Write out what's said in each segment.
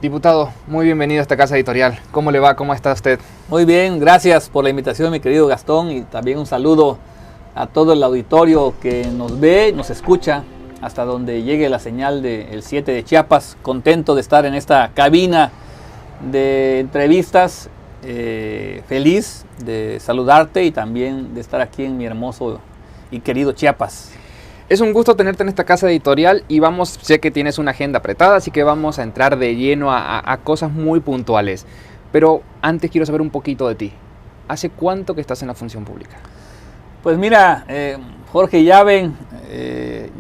Diputado, muy bienvenido a esta casa editorial. ¿Cómo le va? ¿Cómo está usted? Muy bien, gracias por la invitación, mi querido Gastón, y también un saludo a todo el auditorio que nos ve, nos escucha, hasta donde llegue la señal del 7 de Chiapas. Contento de estar en esta cabina de entrevistas, feliz de saludarte y también de estar aquí en mi hermoso y querido Chiapas. Es un gusto tenerte en esta casa editorial y sé que tienes una agenda apretada, así que vamos a entrar de lleno a cosas muy puntuales. Pero antes quiero saber un poquito de ti. ¿Hace cuánto que estás en la función pública? Pues mira, Jorge Llaven,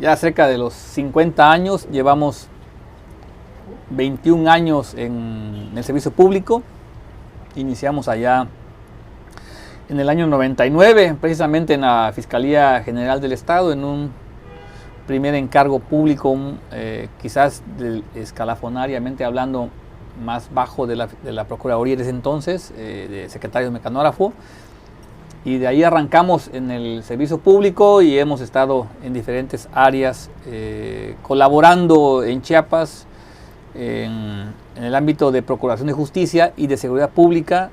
ya cerca de los 50 años, llevamos 21 años en el servicio público. Iniciamos allá en el año 99, precisamente en la Fiscalía General del Estado, en un primer encargo público, quizás escalafonariamente hablando, más bajo de la Procuraduría de ese entonces, de secretario mecanógrafo. Y de ahí arrancamos en el servicio público y hemos estado en diferentes áreas colaborando en Chiapas, en el ámbito de Procuración de Justicia y de Seguridad Pública.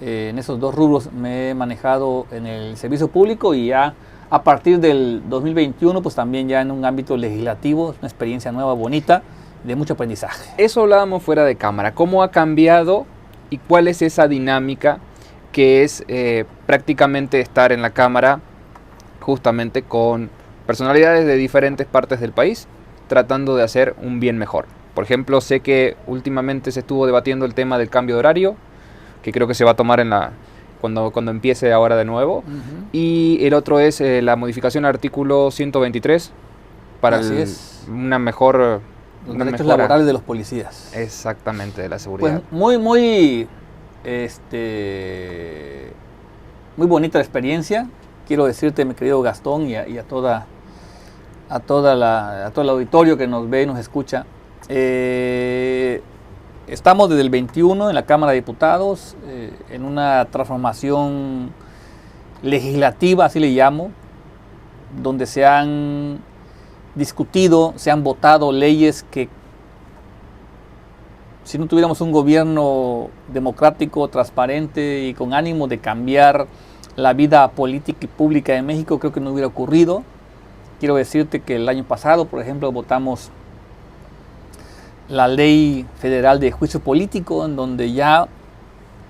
En esos dos rubros me he manejado en el servicio público y ya a partir del 2021 pues también ya en un ámbito legislativo, una experiencia nueva, bonita, de mucho aprendizaje. Eso hablábamos fuera de cámara. ¿Cómo ha cambiado y cuál es esa dinámica que es prácticamente estar en la Cámara justamente con personalidades de diferentes partes del país tratando de hacer un bien mejor? Por ejemplo, sé que últimamente se estuvo debatiendo el tema del cambio de horario, que creo que se va a tomar cuando empiece ahora de nuevo. Y el otro es la modificación al artículo 123 para una mejor... Los derechos laborales de los policías. Exactamente, de la seguridad. Pues muy bonita la experiencia. Quiero decirte, mi querido Gastón, y a todo el auditorio que nos ve y nos escucha. Estamos desde el 21 en la Cámara de Diputados, en una transformación legislativa, así le llamo, donde se han discutido, se han votado leyes que, si no tuviéramos un gobierno democrático, transparente y con ánimo de cambiar la vida política y pública de México, creo que no hubiera ocurrido. Quiero decirte que el año pasado, por ejemplo, votamos la Ley Federal de Juicio Político, en donde ya,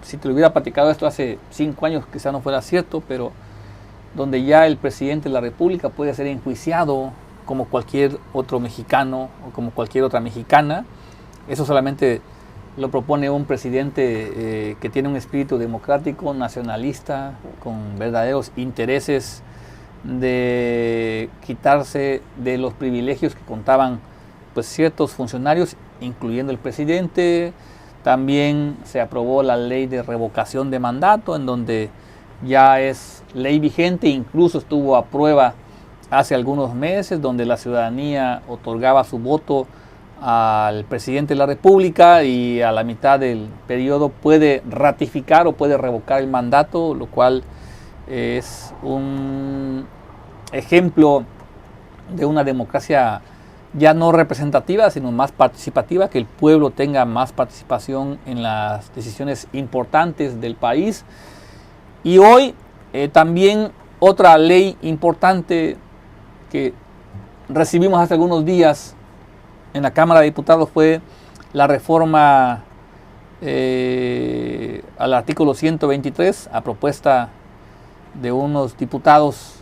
si te lo hubiera platicado esto hace 5 años, quizá no fuera cierto, pero donde ya el presidente de la República puede ser enjuiciado como cualquier otro mexicano o como cualquier otra mexicana. Eso solamente lo propone un presidente que tiene un espíritu democrático, nacionalista, con verdaderos intereses de quitarse de los privilegios que contaban pues ciertos funcionarios, incluyendo el presidente. También se aprobó la ley de revocación de mandato, en donde ya es ley vigente, incluso estuvo a prueba hace algunos meses, donde la ciudadanía otorgaba su voto al presidente de la República y a la mitad del periodo puede ratificar o puede revocar el mandato, lo cual es un ejemplo de una democracia ya no representativa, sino más participativa, que el pueblo tenga más participación en las decisiones importantes del país. Y hoy también otra ley importante que recibimos hace algunos días en la Cámara de Diputados fue la reforma al artículo 123, a propuesta de unos diputados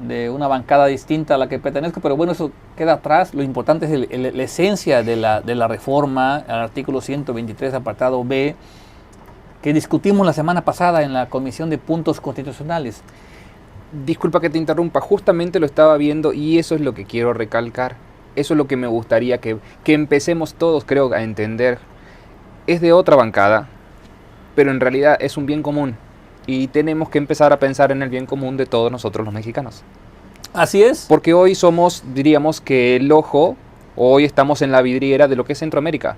de una bancada distinta a la que pertenezco, pero bueno, eso queda atrás. Lo importante es la esencia de la reforma al artículo 123, apartado B, que discutimos la semana pasada en la Comisión de Puntos Constitucionales. Disculpa que te interrumpa, justamente lo estaba viendo y eso es lo que quiero recalcar. Eso es lo que me gustaría que empecemos todos, creo, a entender. Es de otra bancada, pero en realidad es un bien común. Y tenemos que empezar a pensar en el bien común de todos nosotros los mexicanos. Así es. Porque hoy somos, diríamos que el ojo, hoy estamos en la vidriera de lo que es Centroamérica.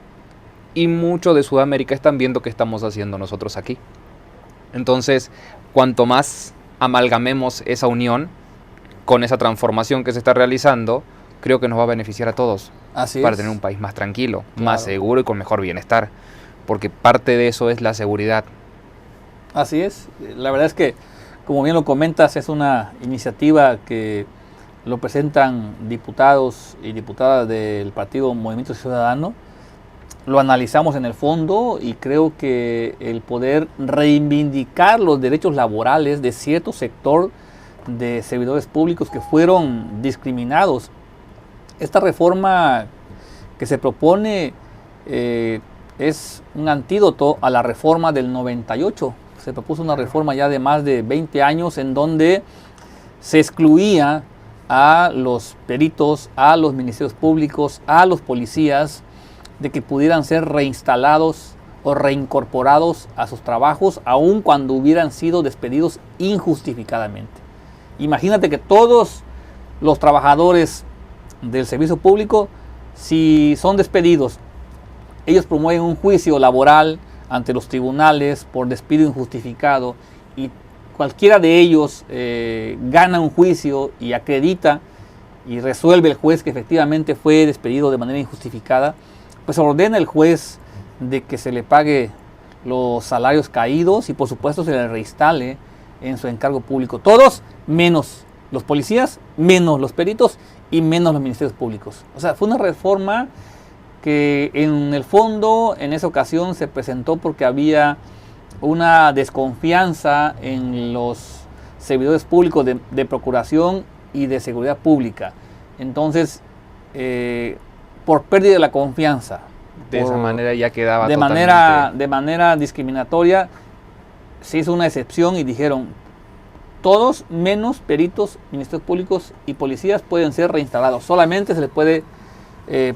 Y mucho de Sudamérica están viendo qué estamos haciendo nosotros aquí. Entonces, cuanto más amalgamemos esa unión con esa transformación que se está realizando, creo que nos va a beneficiar a todos. Así para es. tener un país más tranquilo, Claro. más seguro y con mejor bienestar. Porque parte de eso es la seguridad. Así es. La verdad es que, como bien lo comentas, es una iniciativa que lo presentan diputados y diputadas del partido Movimiento Ciudadano. Lo analizamos en el fondo y creo que el poder reivindicar los derechos laborales de cierto sector de servidores públicos que fueron discriminados. Esta reforma que se propone es un antídoto a la reforma del 98. Se propuso una reforma ya de más de 20 años en donde se excluía a los peritos, a los ministerios públicos, a los policías, de que pudieran ser reinstalados o reincorporados a sus trabajos, aun cuando hubieran sido despedidos injustificadamente. Imagínate que todos los trabajadores del servicio público, si son despedidos, ellos promueven un juicio laboral ante los tribunales por despido injustificado y cualquiera de ellos gana un juicio y acredita y resuelve el juez que efectivamente fue despedido de manera injustificada, pues ordena el juez de que se le pague los salarios caídos y por supuesto se le reinstale en su encargo público. Todos menos los policías, menos los peritos y menos los ministerios públicos. O sea, fue una reforma que en el fondo en esa ocasión se presentó porque había una desconfianza en los servidores públicos de procuración y de seguridad pública. Entonces, por pérdida de la confianza, De esa manera ya quedaba de manera discriminatoria, se hizo una excepción y dijeron, todos menos peritos, ministerios públicos y policías pueden ser reinstalados. Solamente se les puede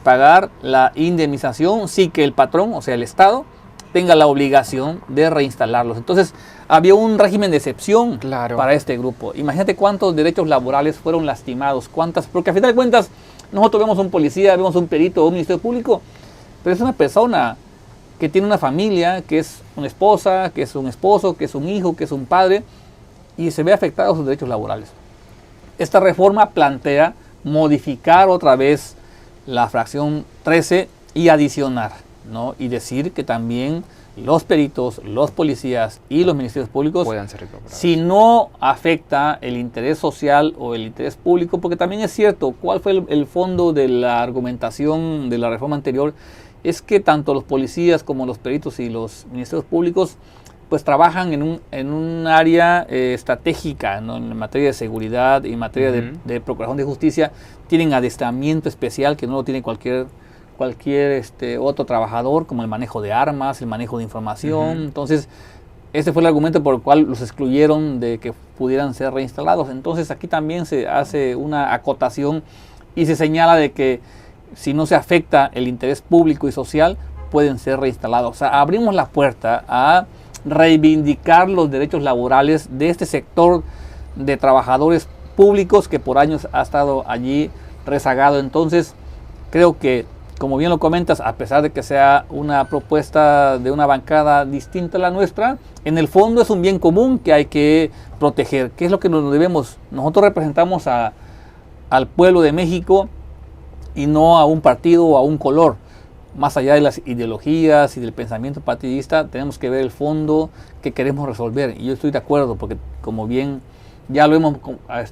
pagar la indemnización si que el patrón, o sea el Estado, tenga la obligación de reinstalarlos. Entonces había un régimen de excepción para este grupo. Imagínate cuántos derechos laborales fueron lastimados, porque a final de cuentas nosotros vemos un policía, vemos un perito o un ministerio público, pero es una persona que tiene una familia, que es una esposa, que es un esposo, que es un hijo, que es un padre, y se ve afectados sus derechos laborales. Esta reforma plantea modificar otra vez la fracción 13 y adicionar, ¿no? Y decir que también los peritos, los policías y los ministerios públicos puedan ser reincorporados. Si no afecta el interés social o el interés público, porque también es cierto, ¿cuál fue el fondo de la argumentación de la reforma anterior? Es que tanto los policías como los peritos y los ministerios públicos pues trabajan en un área estratégica, ¿no? En materia de seguridad y en materia de procuración de justicia, tienen adiestramiento especial que no lo tiene cualquier otro trabajador, como el manejo de armas, el manejo de información. Entonces, este fue el argumento por el cual los excluyeron de que pudieran ser reinstalados. Entonces, aquí también se hace una acotación y se señala de que si no se afecta el interés público y social, pueden ser reinstalados. O sea, abrimos la puerta a reivindicar los derechos laborales de este sector de trabajadores públicos que por años ha estado allí rezagado. Entonces, creo que, como bien lo comentas, a pesar de que sea una propuesta de una bancada distinta a la nuestra, en el fondo es un bien común que hay que proteger. ¿Qué es lo que nos debemos? Nosotros representamos al pueblo de México y no a un partido o a un color. Más allá de las ideologías y del pensamiento partidista, tenemos que ver el fondo que queremos resolver. Y yo estoy de acuerdo, porque como bien ya lo hemos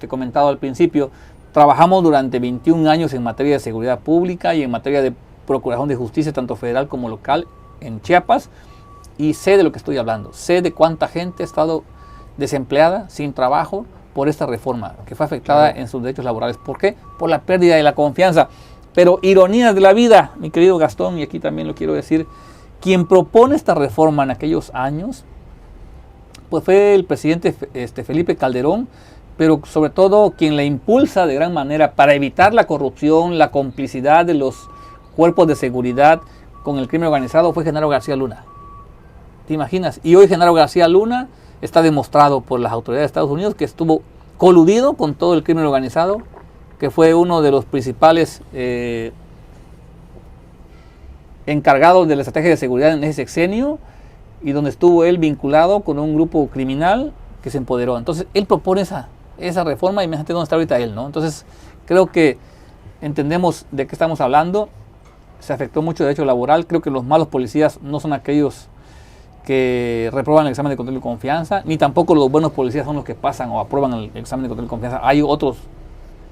comentado al principio, trabajamos durante 21 años en materia de seguridad pública y en materia de procuración de justicia, tanto federal como local, en Chiapas, y sé de lo que estoy hablando. Sé de cuánta gente ha estado desempleada, sin trabajo, por esta reforma, que fue afectada en sus derechos laborales. ¿Por qué? Por la pérdida de la confianza. Pero ironías de la vida, mi querido Gastón, y aquí también lo quiero decir, quien propone esta reforma en aquellos años, pues fue el presidente Felipe Calderón, pero sobre todo quien la impulsa de gran manera para evitar la corrupción, la complicidad de los cuerpos de seguridad con el crimen organizado, fue Genaro García Luna. ¿Te imaginas? Y hoy Genaro García Luna está demostrado por las autoridades de Estados Unidos que estuvo coludido con todo el crimen organizado, que fue uno de los principales encargados de la estrategia de seguridad en ese sexenio, y donde estuvo él vinculado con un grupo criminal que se empoderó. Entonces él propone esa reforma, y imagínate dónde está ahorita él, ¿no? Entonces creo que entendemos de qué estamos hablando. Se afectó mucho el derecho laboral. Creo que los malos policías no son aquellos que reprueban el examen de control y confianza, ni tampoco los buenos policías son los que pasan o aprueban el examen de control y confianza. Hay otros,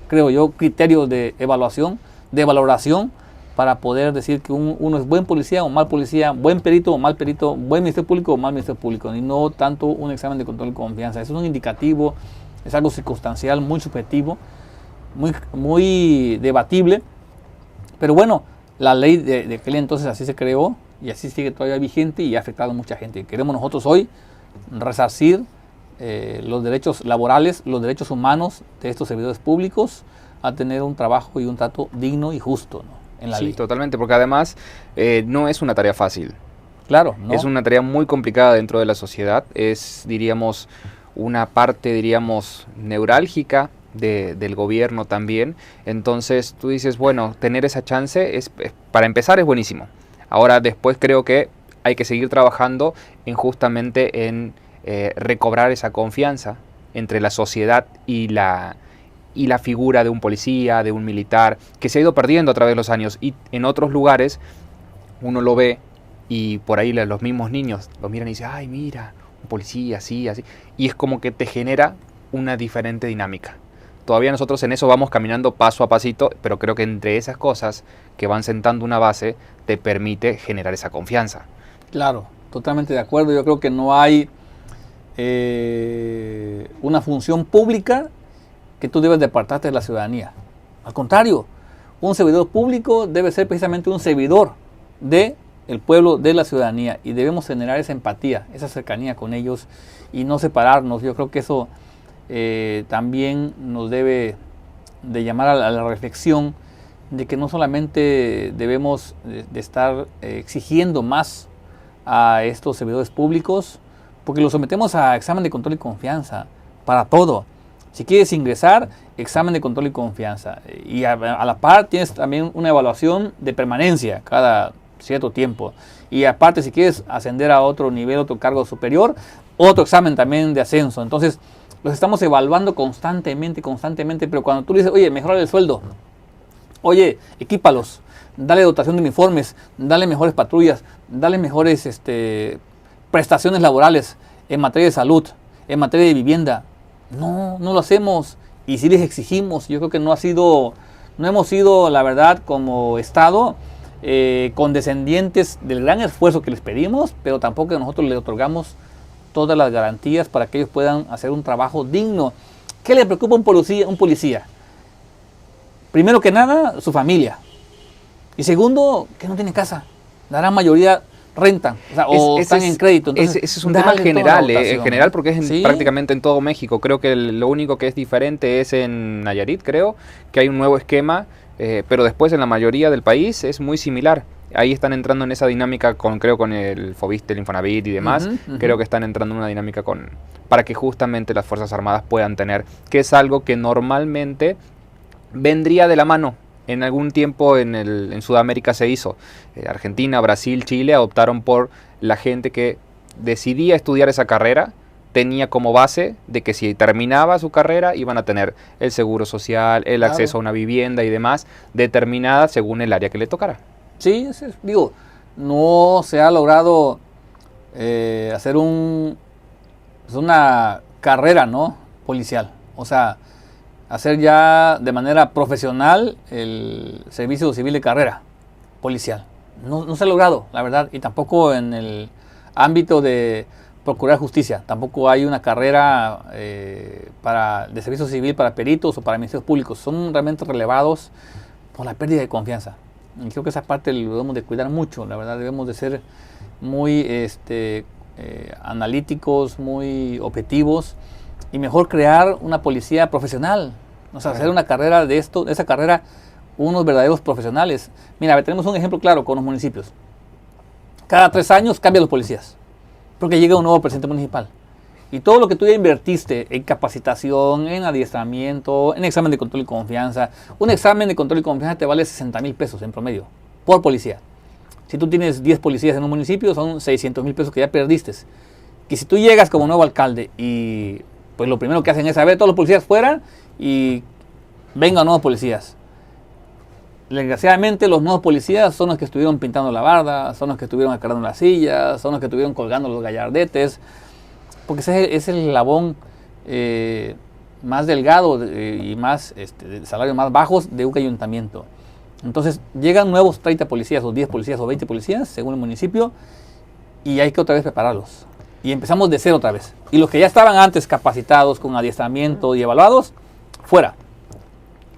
creo yo, criterios de evaluación, de valoración, para poder decir que uno es buen policía o mal policía, buen perito o mal perito, buen ministerio público o mal ministerio público, y no tanto un examen de control y confianza. Eso es un indicativo, es algo circunstancial, muy subjetivo, muy debatible, pero bueno, la ley de aquel entonces así se creó y así sigue todavía vigente y ha afectado a mucha gente. Queremos nosotros hoy resarcir los derechos laborales, los derechos humanos de estos servidores públicos a tener un trabajo y un trato digno y justo, ¿no?, en la ley. Sí, totalmente, porque además no es una tarea fácil. Claro, ¿no? Es una tarea muy complicada dentro de la sociedad. Es, diríamos, una parte, diríamos, neurálgica del gobierno también. Entonces tú dices, bueno, tener esa chance para empezar es buenísimo. Ahora después creo que hay que seguir trabajando justamente en recobrar esa confianza entre la sociedad y la figura de un policía, de un militar, que se ha ido perdiendo a través de los años, y en otros lugares uno lo ve y por ahí los mismos niños lo miran y dicen, ay, mira, un policía, así, así, y es como que te genera una diferente dinámica. Todavía nosotros en eso vamos caminando paso a pasito, pero creo que entre esas cosas que van sentando una base te permite generar esa confianza. Claro, totalmente de acuerdo. Yo creo que no hay una función pública que tú debes de apartarte de la ciudadanía. Al contrario, un servidor público debe ser precisamente un servidor del pueblo, de la ciudadanía, y debemos generar esa empatía, esa cercanía con ellos y no separarnos. Yo creo que eso también nos debe de llamar a la reflexión de que no solamente debemos de estar exigiendo más a estos servidores públicos, porque los sometemos a examen de control y confianza para todo. Si quieres ingresar, examen de control y confianza. Y a la par tienes también una evaluación de permanencia cada cierto tiempo. Y aparte, si quieres ascender a otro nivel, otro cargo superior, otro examen también de ascenso. Entonces, los estamos evaluando constantemente, pero cuando tú dices, oye, mejora el sueldo, oye, equípalos, dale dotación de uniformes, dale mejores patrullas, dale mejores prestaciones laborales en materia de salud, en materia de vivienda. No lo hacemos, y si les exigimos. Yo creo que no hemos sido, la verdad, como Estado, condescendientes del gran esfuerzo que les pedimos, pero tampoco nosotros les otorgamos todas las garantías para que ellos puedan hacer un trabajo digno. ¿Qué le preocupa a un policía? Primero que nada, su familia. Y segundo, que no tiene casa. La gran mayoría rentan, o están en crédito. Entonces, ese es un tema general, general, porque es ¿sí? Prácticamente en todo México. Creo que lo único que es diferente es en Nayarit, creo, que hay un nuevo esquema, pero después en la mayoría del país es muy similar. Ahí están entrando en esa dinámica con el Fobiste, el Infonavit y demás. Creo que están entrando en una dinámica para que justamente las Fuerzas Armadas puedan tener, que es algo que normalmente vendría de la mano. En algún tiempo en Sudamérica se hizo. Argentina, Brasil, Chile optaron por la gente que decidía estudiar esa carrera, tenía como base de que si terminaba su carrera iban a tener el seguro social, el acceso a una vivienda y demás, determinada según el área que le tocara. Sí, digo, no se ha logrado hacer una carrera, ¿no?, policial. O sea, hacer ya de manera profesional el servicio civil de carrera policial. No se ha logrado, la verdad, y tampoco en el ámbito de procurar justicia. Tampoco hay una carrera de servicio civil para peritos o para ministerios públicos. Son realmente relevados por la pérdida de confianza. Y creo que esa parte lo debemos de cuidar mucho, la verdad. Debemos de ser muy analíticos, muy objetivos, y mejor crear una policía profesional. O sea, hacer una carrera de esa carrera, unos verdaderos profesionales. Mira, tenemos un ejemplo claro con los municipios. Cada 3 años cambian los policías, porque llega un nuevo presidente municipal. Y todo lo que tú ya invertiste en capacitación, en adiestramiento, en examen de control y confianza, un examen de control y confianza te vale 60,000 pesos en promedio por policía. Si tú tienes 10 policías en un municipio, son 600,000 pesos que ya perdiste. Que si tú llegas como nuevo alcalde y pues lo primero que hacen es, a ver, todos los policías fuera y vengan nuevos policías. desgraciadamente los nuevos policías son los que estuvieron pintando la barda, son los que estuvieron acarreando las sillas, son los que estuvieron colgando los gallardetes, porque ese es el eslabón más delgado y más de salarios más bajos de un ayuntamiento. Entonces llegan nuevos 30 policías o 10 policías o 20 policías según el municipio y hay que otra vez prepararlos. Y empezamos de cero otra vez. Y los que ya estaban antes capacitados con adiestramiento y evaluados, fuera.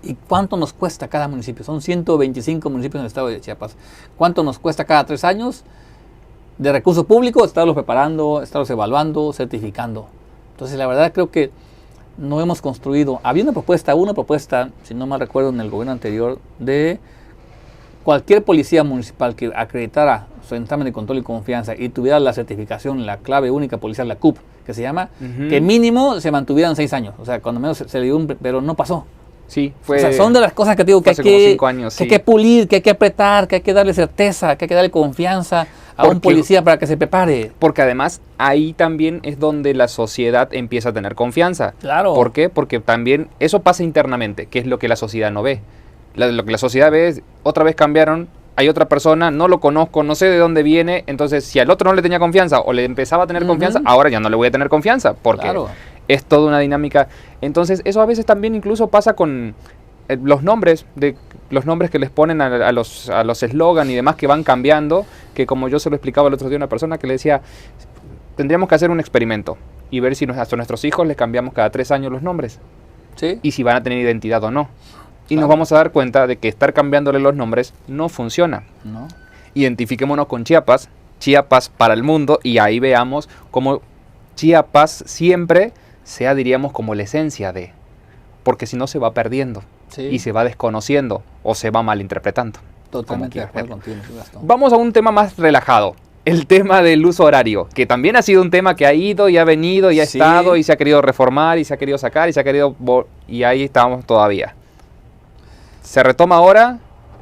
¿Y cuánto nos cuesta cada municipio? Son 125 municipios en el estado de Chiapas. ¿Cuánto nos cuesta cada 3 años de recursos públicos estarlos preparando, estarlos evaluando, certificando? Entonces la verdad creo que no hemos construido. Había una propuesta, si no mal recuerdo, en el gobierno anterior, de cualquier policía municipal que acreditara su examen de control y confianza y tuviera la certificación, la clave única policial, la CUP, que se llama, que mínimo se mantuvieran 6 años. O sea, cuando menos se le dio pero no pasó. Sí, fue. O sea, son de las cosas que digo que hay que pulir, que hay que apretar, que hay que darle certeza, que hay que darle confianza a un policía para que se prepare. Porque además ahí también es donde la sociedad empieza a tener confianza. Claro. ¿Por qué? Porque también eso pasa internamente, que es lo que la sociedad no ve. Lo que la sociedad ve es, otra vez cambiaron, hay otra persona, no lo conozco, no sé de dónde viene, entonces si al otro no le tenía confianza o le empezaba a tener confianza, ahora ya no le voy a tener confianza, porque es toda una dinámica. Entonces eso a veces también incluso pasa con los nombres que les ponen a los eslogan y demás que van cambiando, que como yo se lo explicaba el otro día a una persona que le decía, tendríamos que hacer un experimento y ver si a nuestros hijos les cambiamos cada 3 años los nombres. ¿Sí? Y si van a tener identidad o no. Y nos vamos a dar cuenta de que estar cambiándole los nombres no funciona. No. Identifiquémonos con Chiapas, Chiapas para el mundo, y ahí veamos cómo Chiapas siempre sea, diríamos, como la esencia de, porque si no se va perdiendo y se va desconociendo o se va malinterpretando. Totalmente de acuerdo contigo, Gastón. Vamos a un tema más relajado, el tema del uso horario, que también ha sido un tema que ha ido y ha venido y ha estado y se ha querido reformar y se ha querido sacar y se ha querido... y ahí estamos todavía. Se retoma ahora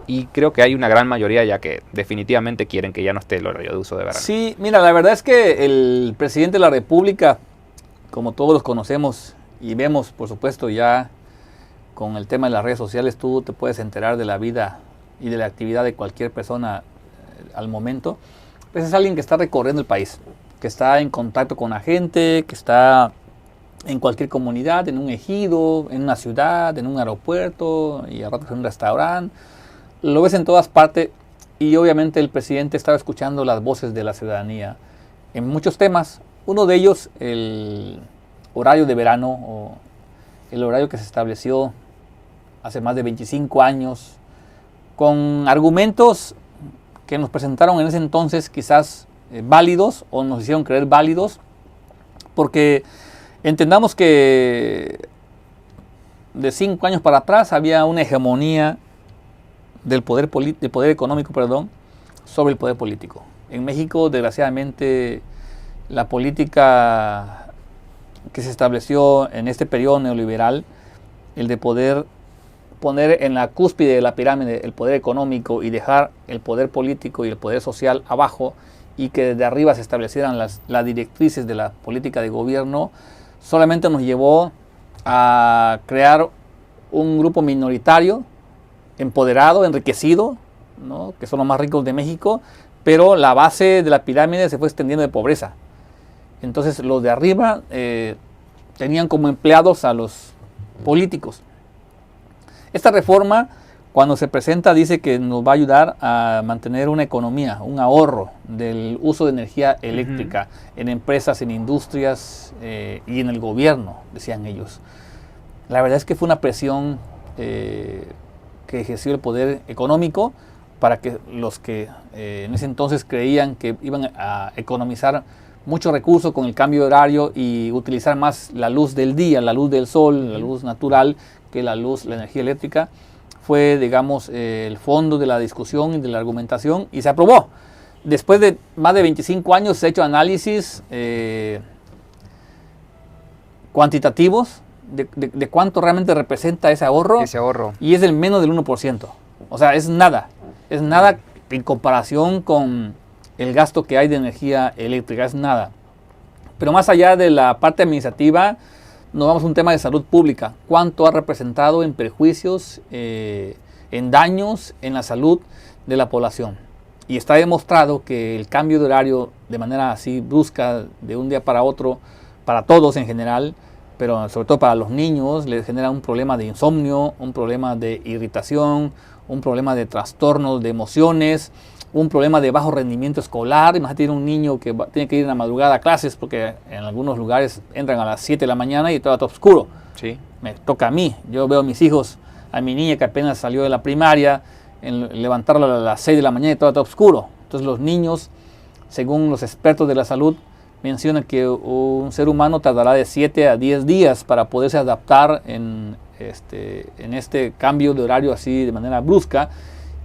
y creo que hay una gran mayoría ya que definitivamente quieren que ya no esté el horario de uso de verano. Sí, mira, la verdad es que el presidente de la República, como todos los conocemos y vemos, por supuesto, ya con el tema de las redes sociales, tú te puedes enterar de la vida y de la actividad de cualquier persona al momento, pues es alguien que está recorriendo el país, que está en contacto con la gente, que está en cualquier comunidad, en un ejido, en una ciudad, en un aeropuerto y a ratos en un restaurante. Lo ves en todas partes y obviamente el presidente estaba escuchando las voces de la ciudadanía en muchos temas. Uno de ellos, el horario de verano o el horario que se estableció hace más de 25 años con argumentos que nos presentaron en ese entonces quizás válidos o nos hicieron creer válidos, porque entendamos que de 5 años para atrás había una hegemonía del poder económico, sobre el poder político. En México, desgraciadamente, la política que se estableció en este periodo neoliberal, el de poder poner en la cúspide de la pirámide el poder económico y dejar el poder político y el poder social abajo, y que desde arriba se establecieran las directrices de la política de gobierno, solamente nos llevó a crear un grupo minoritario, empoderado, enriquecido, ¿no?, que son los más ricos de México, pero la base de la pirámide se fue extendiendo de pobreza. Entonces los de arriba tenían como empleados a los políticos. Esta reforma, cuando se presenta, dice que nos va a ayudar a mantener una economía, un ahorro del uso de energía eléctrica en empresas, en industrias y en el gobierno, decían ellos. La verdad es que fue una presión que ejerció el poder económico para que los que en ese entonces creían que iban a economizar mucho recurso con el cambio de horario y utilizar más la luz del día, la luz del sol, la luz natural, que la energía eléctrica, fue, digamos, el fondo de la discusión y de la argumentación, y se aprobó. Después de más de 25 años se ha hecho análisis cuantitativos de cuánto realmente representa ese ahorro. Y es del menos del 1%. O sea, es nada en comparación con el gasto que hay de energía eléctrica, es nada. Pero más allá de la parte administrativa, nos vamos a un tema de salud pública. ¿Cuánto ha representado en perjuicios en daños en la salud de la población. Y está demostrado que el cambio de horario de manera así brusca, de un día para otro, para todos en general, pero sobre todo para los niños, les genera un problema de insomnio, un problema de irritación, un problema de trastornos de emociones, un problema de bajo rendimiento escolar. Imagínate, tiene un niño que tiene que ir en la madrugada a clases porque en algunos lugares entran a las 7 de la mañana y todo está oscuro. Sí. Me toca a mí. Yo veo a mis hijos, a mi niña que apenas salió de la primaria, levantarla a las 6 de la mañana y todo está oscuro. Entonces los niños, según los expertos de la salud, mencionan que un ser humano tardará de 7 a 10 días para poderse adaptar en este cambio de horario así de manera brusca,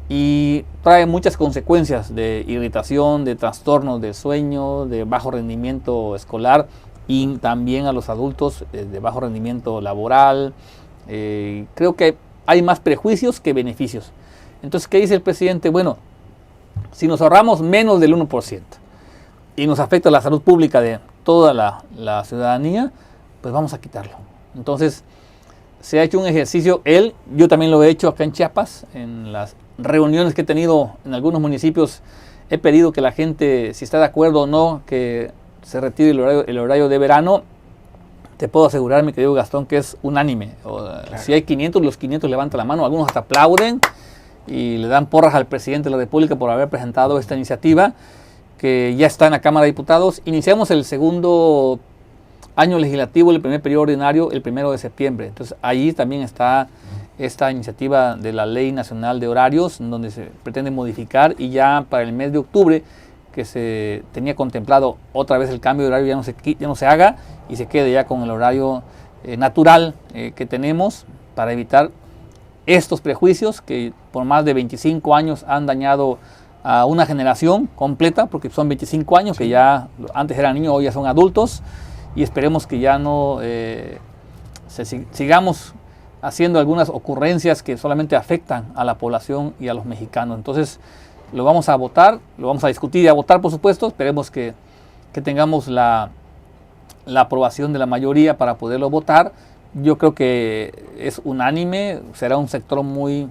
y trae muchas consecuencias de irritación, de trastornos de sueño, de bajo rendimiento escolar, y también a los adultos de bajo rendimiento laboral. Creo que hay más prejuicios que beneficios. Entonces, ¿qué dice el presidente? Bueno, si nos ahorramos menos del 1% y nos afecta la salud pública de toda la ciudadanía, pues vamos a quitarlo. Entonces, se ha hecho un ejercicio, yo también lo he hecho acá en Chiapas, en las reuniones que he tenido en algunos municipios, he pedido que la gente, si está de acuerdo o no, que se retire el horario de verano. Te puedo asegurar, mi querido Gastón, que es unánime. Claro. Si hay 500, los 500 levantan la mano, algunos hasta aplauden y le dan porras al presidente de la República por haber presentado esta iniciativa, que ya está en la Cámara de Diputados. Iniciamos el segundo año legislativo, el primer periodo ordinario, el 1 de septiembre. Entonces, ahí también está esta iniciativa de la Ley Nacional de Horarios, en donde se pretende modificar, y ya para el mes de octubre, que se tenía contemplado otra vez el cambio de horario, ya no se haga y se quede ya con el horario natural que tenemos, para evitar estos prejuicios que por más de 25 años han dañado a una generación completa, porque son 25 años que ya antes eran niños, hoy ya son adultos, y esperemos que ya no sigamos haciendo algunas ocurrencias que solamente afectan a la población y a los mexicanos. Entonces, lo vamos a votar, lo vamos a discutir y a votar, por supuesto. Esperemos que tengamos la aprobación de la mayoría para poderlo votar. Yo creo que es unánime, será un sector muy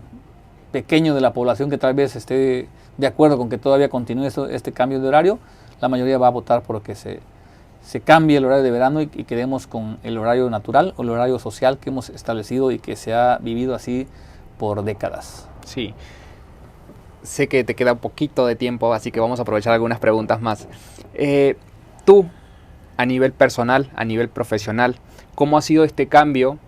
pequeño de la población que tal vez esté de acuerdo con que todavía continúe este cambio de horario. La mayoría va a votar por que se cambie el horario de verano y quedemos con el horario natural o el horario social que hemos establecido y que se ha vivido así por décadas. Sí. Sé que te queda un poquito de tiempo, así que vamos a aprovechar algunas preguntas más. Tú, a nivel personal, a nivel profesional, ¿cómo ha sido este cambio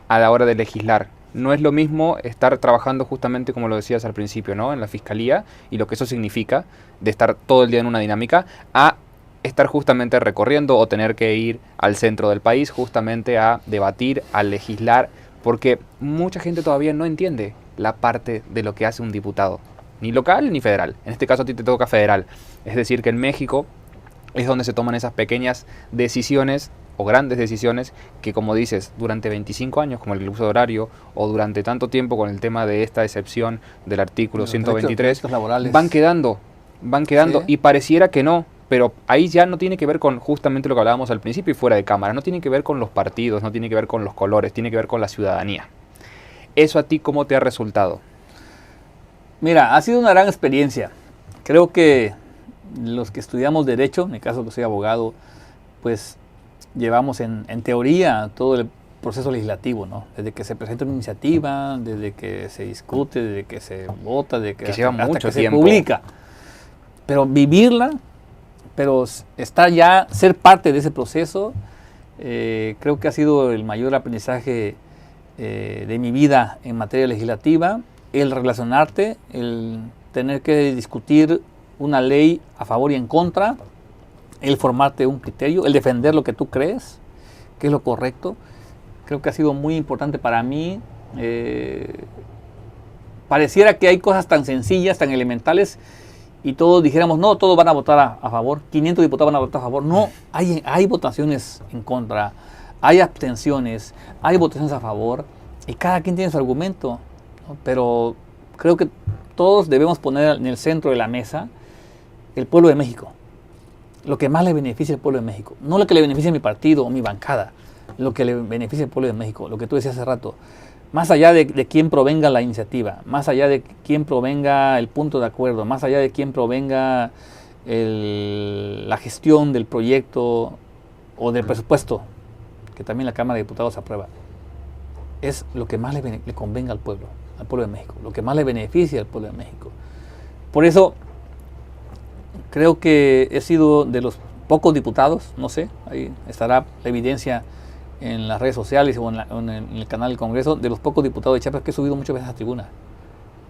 a la hora de legislar? No es lo mismo estar trabajando justamente, como lo decías al principio, ¿no?, en la fiscalía, y lo que eso significa de estar todo el día en una dinámica, a estar justamente recorriendo o tener que ir al centro del país justamente a debatir, a legislar, porque mucha gente todavía no entiende la parte de lo que hace un diputado, ni local ni federal. En este caso a ti te toca federal. Es decir, que en México es donde se toman esas pequeñas decisiones o grandes decisiones que, como dices, durante 25 años, como el uso de horario, o durante tanto tiempo con el tema de esta excepción del artículo 123, van quedando, sí. Y pareciera que no, pero ahí ya no tiene que ver con justamente lo que hablábamos al principio y fuera de cámara, no tiene que ver con los partidos, no tiene que ver con los colores, tiene que ver con la ciudadanía. ¿Eso a ti cómo te ha resultado? Mira, ha sido una gran experiencia. Creo que los que estudiamos Derecho, en mi caso que soy abogado, pues llevamos en teoría todo el proceso legislativo, ¿no? Desde que se presenta una iniciativa, desde que se discute, desde que se vota, desde que lleva mucho que tiempo. Se publica. Pero vivirla, pero estar ya, ser parte de ese proceso, creo que ha sido el mayor aprendizaje de mi vida en materia legislativa. El relacionarte, el tener que discutir una ley a favor y en contra, el formarte un criterio, el defender lo que tú crees, que es lo correcto. Creo que ha sido muy importante para mí. Pareciera que hay cosas tan sencillas, tan elementales, y todos dijéramos, no, todos van a votar a favor, 500 diputados van a votar a favor. No, hay votaciones en contra, hay abstenciones, hay votaciones a favor, y cada quien tiene su argumento. Pero creo que todos debemos poner en el centro de la mesa el pueblo de México, lo que más le beneficia al pueblo de México, no lo que le beneficia a mi partido o mi bancada, lo que le beneficia al pueblo de México, lo que tú decías hace rato. más allá de quién provenga la iniciativa, más allá de quién provenga el punto de acuerdo, más allá de quién provenga la gestión del proyecto o del presupuesto, que también la Cámara de Diputados aprueba, es lo que más le convenga al pueblo de México, lo que más le beneficia al pueblo de México. Por eso creo que he sido de los pocos diputados, no sé, ahí estará la evidencia en las redes sociales o en el canal del Congreso, de los pocos diputados de Chiapas que he subido muchas veces a la tribuna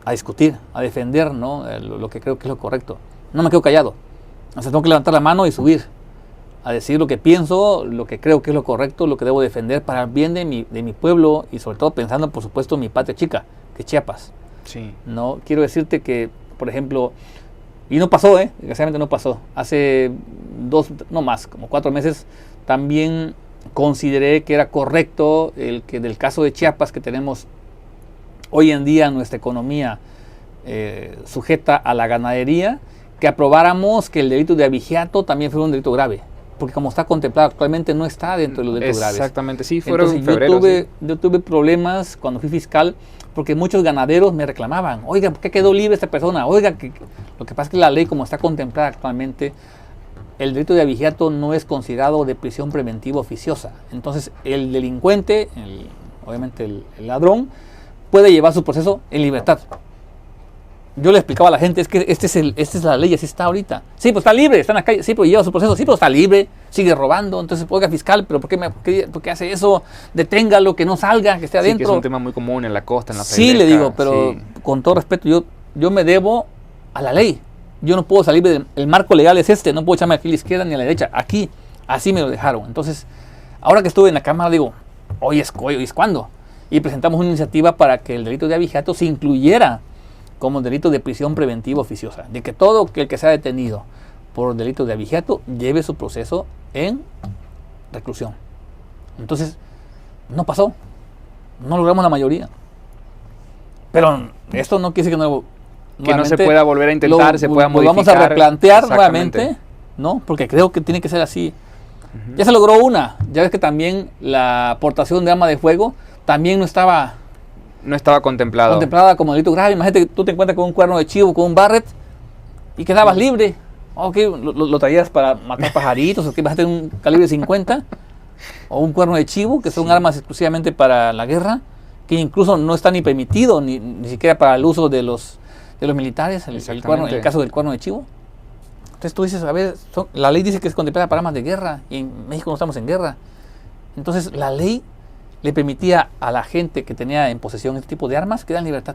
a discutir, a defender, ¿no?, lo que creo que es lo correcto. No me quedo callado, o sea, tengo que levantar la mano y subir a decir lo que pienso, lo que creo que es lo correcto, lo que debo defender para el bien de mi pueblo y sobre todo pensando, por supuesto, en mi patria chica, que es Chiapas. Sí. No, quiero decirte que, por ejemplo, y no pasó, desgraciadamente no pasó, hace no más, como 4 meses, también consideré que era correcto el que del caso de Chiapas, que tenemos hoy en día nuestra economía sujeta a la ganadería, que aprobáramos que el delito de abigeato también fuera un delito grave, porque como está contemplado actualmente no está dentro de los delitos graves. Exactamente, sí, fueron en Entonces, febrero. yo tuve problemas cuando fui fiscal, porque muchos ganaderos me reclamaban, oiga, ¿por qué quedó libre esta persona? Oiga, lo que pasa es que la ley, como está contemplada actualmente, el delito de abigeato no es considerado de prisión preventiva oficiosa. Entonces, el delincuente, obviamente el ladrón, puede llevar su proceso en libertad. Yo le explicaba a la gente, es que esta es la ley, así está ahorita. Sí, pues está libre, está en la calle, sí, pero lleva su proceso, sí, pero está libre, sigue robando. Entonces, oiga, fiscal, ¿pero por qué hace eso? Deténgalo, que no salga, que esté adentro. Sí, que es un tema muy común en la costa, en la Sí, le digo, pero con todo respeto, yo me debo a la ley. Yo no puedo salir el marco legal es no puedo echarme aquí a la izquierda ni a la derecha. Aquí, así me lo dejaron. Entonces, ahora que estuve en la Cámara, digo, hoy es cuando. Y presentamos una iniciativa para que el delito de abigeato se incluyera como delito de prisión preventiva oficiosa, de que todo el que sea detenido por delito de abigeato lleve su proceso en reclusión. Entonces, no pasó, no logramos la mayoría. Pero esto no quiere decir que no se pueda volver a intentar, se pueda modificar. Vamos a replantear nuevamente, ¿no? Porque creo que tiene que ser así. Ya se logró una, ya ves que también la aportación de arma de fuego también no estaba contemplada como delito grave. Imagínate que tú te encuentras con un cuerno de chivo, con un Barrett, y quedabas libre. Ok, lo traías para matar pajaritos, o que vas a tener un calibre 50, o un cuerno de chivo, que son armas exclusivamente para la guerra, que incluso no está ni permitido, ni siquiera para el uso de los militares, en el caso del cuerno de chivo. Entonces tú dices, a ver, la ley dice que es contemplada para armas de guerra, y en México no estamos en guerra. Entonces la ley le permitía a la gente que tenía en posesión este tipo de armas quedar en libertad.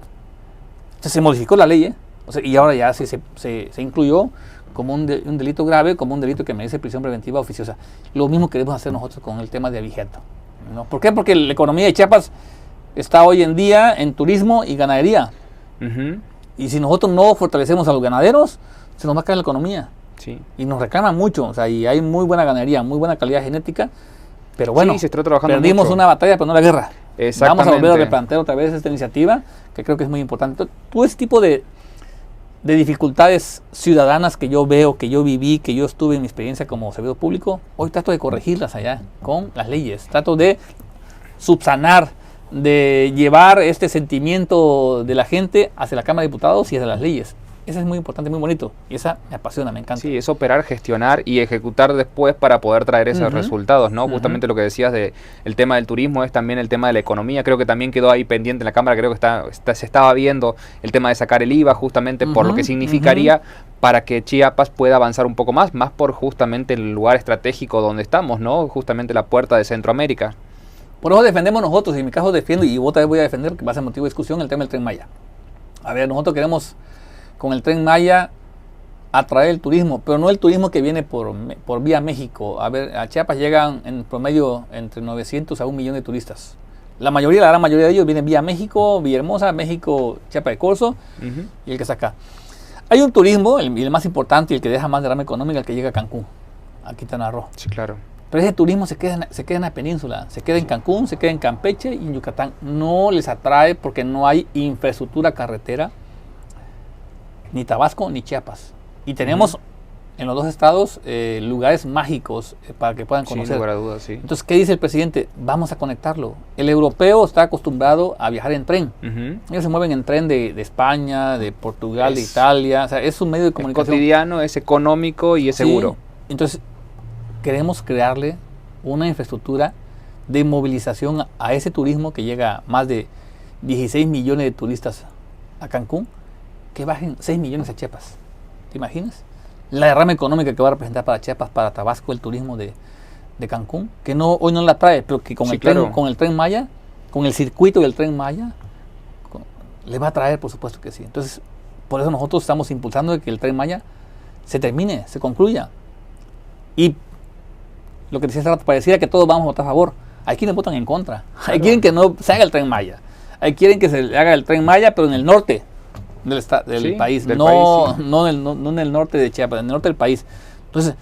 Entonces se modificó la ley, o sea, y ahora ya se incluyó como un delito grave, como un delito que merece prisión preventiva oficiosa. Lo mismo queremos hacer nosotros con el tema de abigeato, ¿no? ¿Por qué? Porque la economía de Chiapas está hoy en día en turismo y ganadería. Y si nosotros no fortalecemos a los ganaderos, se nos va a caer la economía. Sí. Y nos reclaman mucho, o sea, y hay muy buena ganadería, muy buena calidad genética. Pero bueno, sí, se está trabajando perdimos mucho. una batalla, pero no la guerra. Exactamente. Vamos a volver a replantear otra vez esta iniciativa, que creo que es muy importante. Todo ese tipo de dificultades ciudadanas que yo veo, que yo viví, que yo estuve en mi experiencia como servidor público, hoy trato de corregirlas allá con las leyes. Trato de subsanar, de llevar este sentimiento de la gente hacia la Cámara de Diputados y hacia las leyes. Eso es muy importante, muy bonito. Y esa me apasiona, me encanta. Sí, es operar, gestionar y ejecutar después para poder traer esos resultados, ¿no? Justamente lo que decías de el tema del turismo es también el tema de la economía. Creo que también quedó ahí pendiente en la Cámara. Creo que se estaba viendo el tema de sacar el IVA justamente por lo que significaría para que Chiapas pueda avanzar un poco más por justamente el lugar estratégico donde estamos, ¿no? Justamente la puerta de Centroamérica. Por eso defendemos nosotros, y en mi caso defiendo, y otra vez voy a defender, que va a ser motivo de discusión, el tema del Tren Maya. A ver, nosotros queremos con el Tren Maya atraer el turismo, pero no el turismo que viene por vía México. A ver, a Chiapas llegan en promedio entre 900 a 1 millón de turistas. La gran mayoría de ellos vienen vía México, Villahermosa, México, Chiapas de Corzo y el que está acá. Hay un turismo, el más importante y el que deja más derrama económica, el que llega a Cancún, a Quintana Roo. Sí, claro. Pero ese turismo se queda en la península, se queda en Cancún, se queda en Campeche y en Yucatán. No les atrae porque no hay infraestructura carretera, ni Tabasco ni Chiapas. Y tenemos en los dos estados lugares mágicos para que puedan Sin conocer. lugar a dudas, sí. Entonces, ¿qué dice el presidente? Vamos a conectarlo. El europeo está acostumbrado a viajar en tren. Ujú. Ellos se mueven en tren de España, de Portugal, de Es- Italia. O sea, es un medio de Es comunicación. cotidiano, es económico y es Sí. seguro. Entonces, queremos crearle una infraestructura de movilización a ese turismo que llega a más de 16 millones de turistas a Cancún, que bajen 6 millones a Chiapas. ¿Te imaginas? La derrama económica que va a representar para Chiapas, para Tabasco, el turismo de Cancún, que no, hoy no la trae, pero que con, Sí, el tren, claro. con el Tren Maya, con el circuito del Tren Maya, le va a traer, por supuesto que sí. Entonces, por eso nosotros estamos impulsando de que el Tren Maya se termine, se concluya. Y lo que decía hace rato, pareciera que todos vamos a votar a favor. Hay quienes votan en contra. Hay quieren que no se haga el Tren Maya. Hay quieren que se haga el Tren Maya, pero en el norte del Sí, país. del No, país, sí. no en el norte de Chiapas, en el norte del país. Entonces,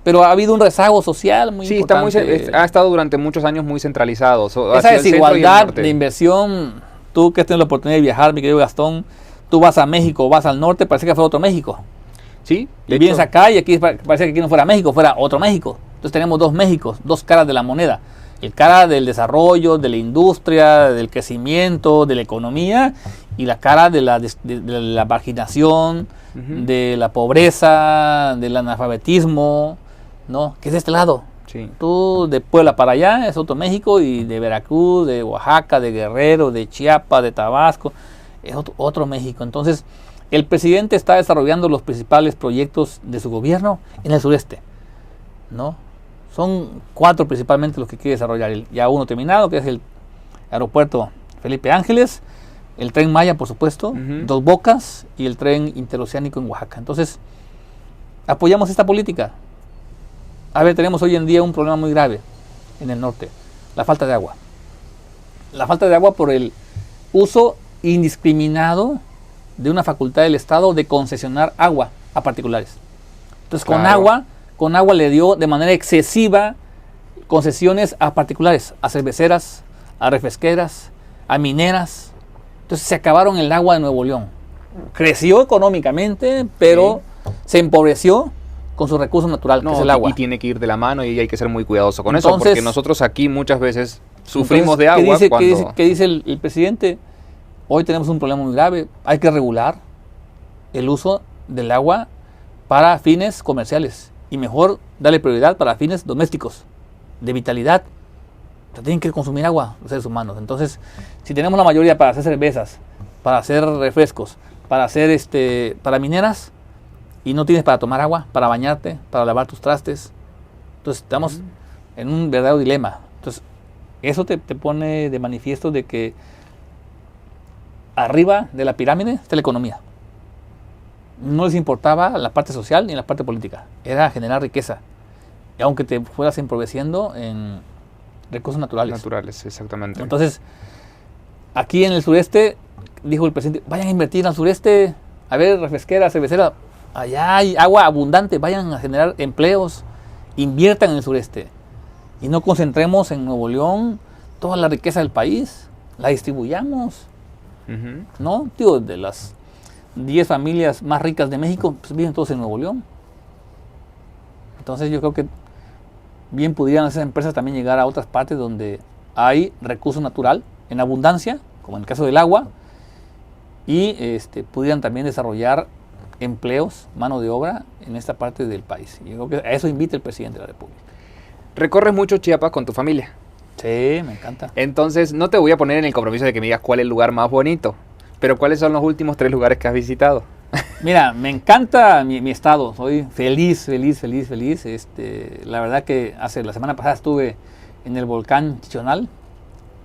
pero ha habido un rezago social muy Sí, está importante. ha estado durante muchos años muy centralizado. Esa hacia el centro y el desigualdad norte. de inversión, tú que has tenido la oportunidad de viajar, mi querido Gastón, tú vas a México, vas al norte, parece que fuera otro México. Sí, Y vienes acá y aquí parece que aquí no fuera México, fuera otro México. Entonces tenemos dos Méxicos, dos caras de la moneda. El cara del desarrollo, de la industria, del crecimiento, de la economía, y la cara de la marginación, Ujú. de la pobreza, del analfabetismo, ¿no? Que es de este lado. Sí. Tú de Puebla para allá es otro México, y de Veracruz, de Oaxaca, de Guerrero, de Chiapas, de Tabasco, es otro México. Entonces, el presidente está desarrollando los principales proyectos de su gobierno en el sureste, ¿no? Son 4 principalmente los que quiere desarrollar. Ya uno terminado, que es el aeropuerto Felipe Ángeles, el Tren Maya, por supuesto, Ujú. Dos Bocas y el tren interoceánico en Oaxaca. Entonces, apoyamos esta política. A ver, tenemos hoy en día un problema muy grave en el norte, la falta de agua. La falta de agua por el uso indiscriminado de una facultad del Estado de concesionar agua a particulares. Entonces, Claro. con agua le dio de manera excesiva concesiones a particulares, a cerveceras, a refresqueras, a mineras. Entonces se acabaron el agua de Nuevo León. Creció económicamente, pero se empobreció con su recurso natural, que es el agua. Y tiene que ir de la mano y hay que ser muy cuidadoso con eso, Entonces- porque nosotros aquí muchas veces sufrimos de Entonces, agua ¿qué cuando... dice el presidente? Hoy tenemos un problema muy grave. Hay que regular el uso del agua para fines comerciales y mejor darle prioridad para fines domésticos, de vitalidad. O sea, tienen que consumir agua los seres humanos. Entonces, si tenemos la mayoría para hacer cervezas, para hacer refrescos, para hacer para mineras, y no tienes para tomar agua, para bañarte, para lavar tus trastes, entonces estamos en un verdadero dilema. Entonces, eso te pone de manifiesto de que arriba de la pirámide está la economía. No les importaba la parte social ni la parte política. Era generar riqueza. Y aunque te fueras empobreciendo en recursos naturales. Naturales, exactamente. Entonces, aquí en el sureste, dijo el presidente, vayan a invertir al sureste, a ver, refresquera, cervecera, allá hay agua abundante, vayan a generar empleos, inviertan en el sureste. Y no concentremos en Nuevo León toda la riqueza del país, la distribuyamos. Ujú. ¿No? Tío, de las 10 familias más ricas de México, pues viven todos en Nuevo León. Entonces yo creo que bien pudieran esas empresas también llegar a otras partes donde hay recurso natural en abundancia, como en el caso del agua, y pudieran también desarrollar empleos, mano de obra en esta parte del país. Yo creo que a eso invita el presidente de la República. Recorres mucho Chiapas con tu familia. Sí, me encanta. Entonces, no te voy a poner en el compromiso de que me digas cuál es el lugar más bonito, pero ¿cuáles son los últimos 3 lugares que has visitado? Mira, me encanta mi estado, soy feliz. La verdad que la semana pasada estuve en el volcán Chichonal.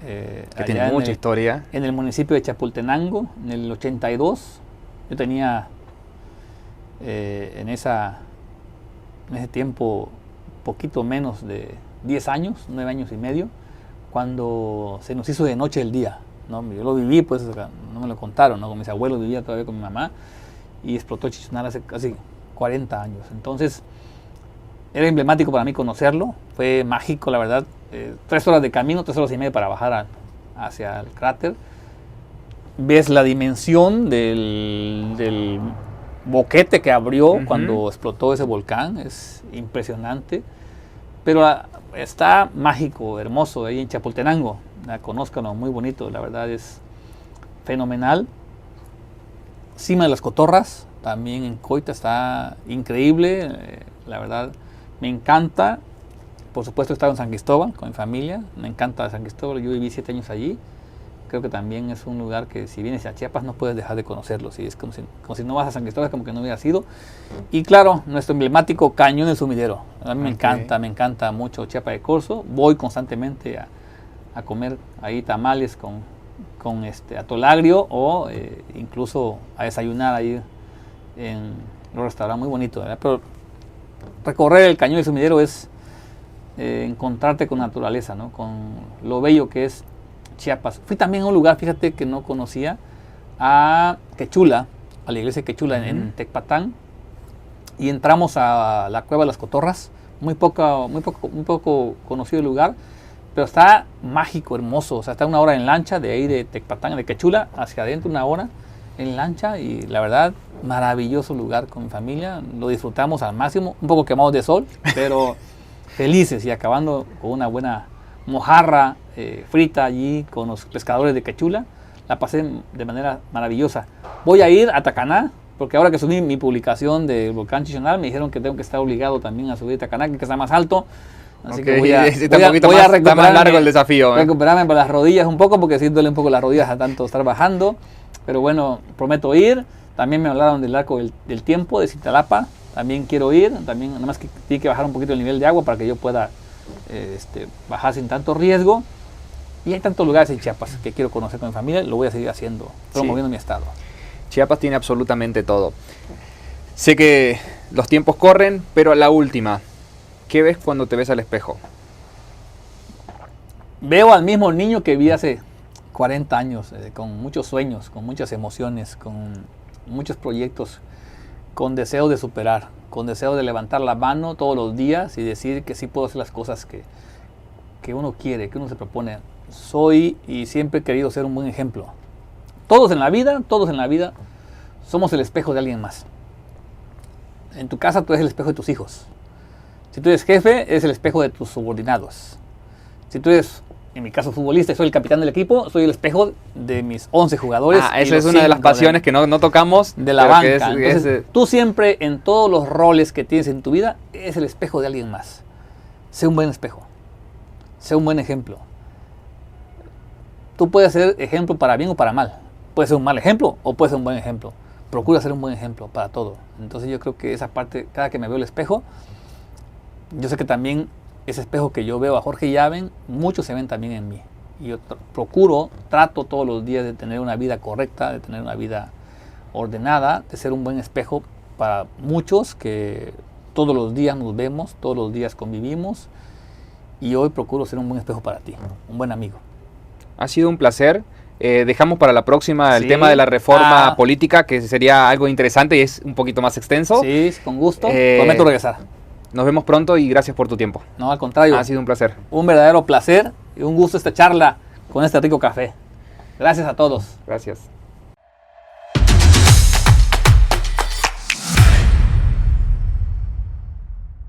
Que allá tiene mucha historia. en el municipio de Chapultenango, en el 82. Yo tenía en ese tiempo poquito menos de 10 años, 9 años y medio, cuando se nos hizo de noche el día, ¿no? Yo lo viví, pues no me lo contaron, ¿no? Con mis abuelos vivía todavía con mi mamá, y explotó Chichonal hace casi 40 años. Entonces, era emblemático para mí conocerlo, fue mágico, la verdad. 3 horas de camino, 3 horas y media para bajar hacia el cráter. Ves la dimensión del boquete que abrió cuando explotó ese volcán, es impresionante. Pero está mágico, hermoso ahí en Chapultenango. Conózcanlo, muy bonito, la verdad es fenomenal. Cima de las Cotorras, también en Coita, está increíble, la verdad me encanta. Por supuesto he estado en San Cristóbal con mi familia, me encanta San Cristóbal, yo viví 7 años allí. Creo que también es un lugar que si vienes a Chiapas no puedes dejar de conocerlo, ¿sí? Es como si no vas a San Cristóbal, es como que no hubieras ido. Y claro, nuestro emblemático Cañón del Sumidero, a mí me encanta mucho Chiapa de Corzo. Voy constantemente a comer ahí tamales con atolagrio o incluso a desayunar ahí en un restaurante muy bonito, ¿verdad? Pero recorrer el Cañón del Sumidero es encontrarte con naturaleza, ¿no? Con lo bello que es Chiapas. Fui también a un lugar, fíjate, que no conocía, a Quechula, a la iglesia de Quechula en Tecpatán, y entramos a la Cueva de las Cotorras, muy poco conocido el lugar, pero está mágico, hermoso. O sea, está 1 hora en lancha de ahí de Tecpatán, de Quechula, hacia adentro 1 hora en lancha, y la verdad, maravilloso lugar con mi familia, lo disfrutamos al máximo, un poco quemados de sol, pero felices y acabando con una buena mojarra frita allí con los pescadores de Quechula. La pasé de manera maravillosa. Voy a ir a Tacaná, porque ahora que subí mi publicación del volcán Chichonal, me dijeron que tengo que estar obligado también a subir a Tacaná, que está más alto. Así que voy a está más largo el desafío. Recuperarme para las rodillas un poco, porque sí duele un poco las rodillas a tanto estar bajando. Pero bueno, prometo ir. También me hablaron del arco del tiempo de Cintalapa. También quiero ir. También, nada más que tiene que bajar un poquito el nivel de agua para que yo pueda bajar sin tanto riesgo. Y hay tantos lugares en Chiapas que quiero conocer con mi familia. Lo voy a seguir haciendo, promoviendo mi estado. Chiapas tiene absolutamente todo. Sé que los tiempos corren, pero a la última, ¿qué ves cuando te ves al espejo? Veo al mismo niño que vi hace 40 años, con muchos sueños, con muchas emociones, con muchos proyectos, con deseo de superar, con deseo de levantar la mano todos los días y decir que sí puedo hacer las cosas que uno quiere, que uno se propone. Soy y siempre he querido ser un buen ejemplo. Todos en la vida somos el espejo de alguien más. En tu casa tú eres el espejo de tus hijos. Si tú eres jefe, eres el espejo de tus subordinados. Si tú eres, en mi caso, futbolista y soy el capitán del equipo, soy el espejo de mis 11 jugadores. Esa es una de las pasiones que no tocamos. De la banca. Entonces, tú siempre, en todos los roles que tienes en tu vida, eres el espejo de alguien más. Sé un buen espejo. Sé un buen ejemplo. Tú puedes ser ejemplo para bien o para mal. Puede ser un mal ejemplo o puede ser un buen ejemplo. Procura ser un buen ejemplo para todo. Entonces yo creo que esa parte, cada que me veo el espejo, yo sé que también ese espejo que yo veo a Jorge Yaven, muchos se ven también en mí. Y yo trato todos los días de tener una vida correcta, de tener una vida ordenada, de ser un buen espejo para muchos que todos los días nos vemos, todos los días convivimos. Y hoy procuro ser un buen espejo para ti, un buen amigo. Ha sido un placer. Dejamos para la próxima el tema de la reforma política, que sería algo interesante y es un poquito más extenso. Sí, con gusto. Prometo regresar. Nos vemos pronto y gracias por tu tiempo. No, al contrario. Ha sido un placer. Un verdadero placer y un gusto esta charla con este rico café. Gracias a todos. Gracias.